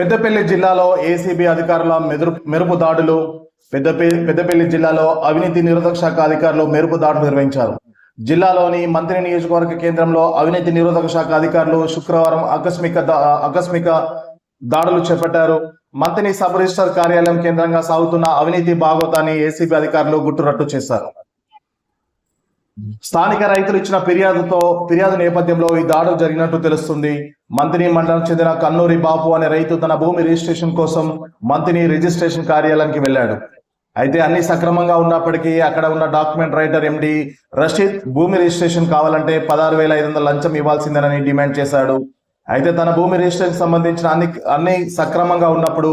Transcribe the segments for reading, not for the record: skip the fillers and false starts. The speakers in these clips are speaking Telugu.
పెద్దపల్లి జిల్లాలో ఏసీబీ అధికారుల మెరుపు దాడులు. పెద్దపల్లి జిల్లాలో అవినీతి నిరోధక శాఖ అధికారులు మెరుపు దాడులు నిర్వహించారు. జిల్లాలోని మంత్రి నియోజకవర్గ కేంద్రంలో అవినీతి నిరోధక శాఖ అధికారులు శుక్రవారం ఆకస్మిక దాడులు చేపట్టారు. మంత్రి సబ్ రిజిస్టర్ కార్యాలయం కేంద్రంగా సాగుతున్న అవినీతి భాగవతాన్ని ఏసీబీ అధికారులు గుట్టురట్టు చేశారు. స్థానిక రైతులు ఇచ్చిన ఫిర్యాదు నేపథ్యంలో ఈ దాడులు జరిగినట్టు తెలుస్తుంది. మంత్రి మండలం చెందిన కన్నూరి బాపు అనే రైతు తన భూమి రిజిస్ట్రేషన్ కోసం మంత్రి రిజిస్ట్రేషన్ కార్యాలయానికి వెళ్ళాడు. అయితే అన్ని సక్రమంగా ఉన్నప్పటికీ అక్కడ ఉన్న డాక్యుమెంట్ రైటర్ ఎండి రషీద్ భూమి రిజిస్ట్రేషన్ కావాలంటే 16,500 లంచం ఇవ్వాల్సిందేనని డిమాండ్ చేశాడు. అయితే తన భూమి రిజిస్ట్రేషన్ సంబంధించిన అన్ని సక్రమంగా ఉన్నప్పుడు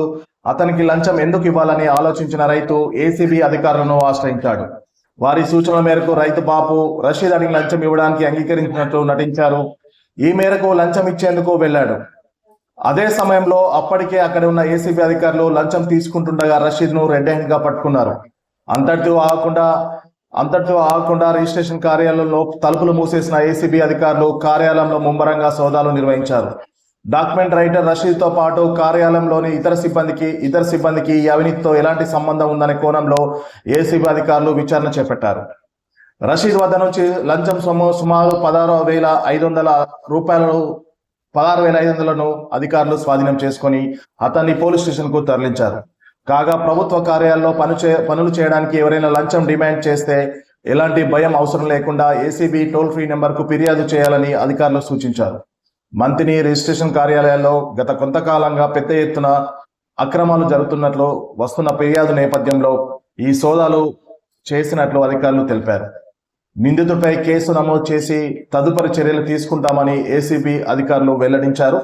అతనికి లంచం ఎందుకు ఇవ్వాలని ఆలోచించిన రైతు ఏసీబీ అధికారులను ఆశ్రయించాడు. వారి సూచనల మేరకు రైతు బాపు రషీద్ అడిగిన లంచం ఇవ్వడానికి అంగీకరించినట్లు నటించారు. ఈ మేరకు లంచం ఇచ్చేందుకు వెళ్ళాడు. అదే సమయంలో అప్పటికే అక్కడ ఉన్న ఏసీబీ అధికారులు లంచం తీసుకుంటుండగా రషీద్ ను రెడ్ హ్యాండ్ గా పట్టుకున్నారు. అంతటితో ఆగకుండా రిజిస్ట్రేషన్ కార్యాలయంలో తలుపులు మూసేసిన ఏసీబీ అధికారులు కార్యాలయంలో ముమ్మరంగా సోదాలు నిర్వహించారు. డాక్యుమెంట్ రైటర్ రషీద్ తో పాటు కార్యాలయంలోని ఇతర సిబ్బందికి ఈ అవినీతితో ఎలాంటి సంబంధం ఉందనే కోణంలో ఏసీబీ అధికారులు విచారణ చేపట్టారు. రషీద్ వద్ద నుంచి లంచం సొమ్ము సుమారు 16,500లను అధికారులు స్వాధీనం చేసుకుని అతన్ని పోలీస్ స్టేషన్ కు తరలించారు. కాగా ప్రభుత్వ కార్యాలయంలో పనులు చేయడానికి ఎవరైనా లంచం డిమాండ్ చేస్తే ఎలాంటి భయం అవసరం లేకుండా ఏసీబీ టోల్ ఫ్రీ నెంబర్కు ఫిర్యాదు చేయాలని అధికారులు సూచించారు. మంత్రి రిజిస్ట్రేషన్ కార్యాలయాల్లో గత కొంతకాలంగా పెద్ద ఎత్తున అక్రమాలు జరుగుతున్నట్లు వస్తున్న ఫిర్యాదు నేపథ్యంలో ఈ సోదాలు చేసినట్లు అధికారులు తెలిపారు. నిందితుడిపై కేసు నమోదు చేసి తదుపరి చర్యలు తీసుకుంటామని ఏసీబీ అధికారులు వెల్లడించారు.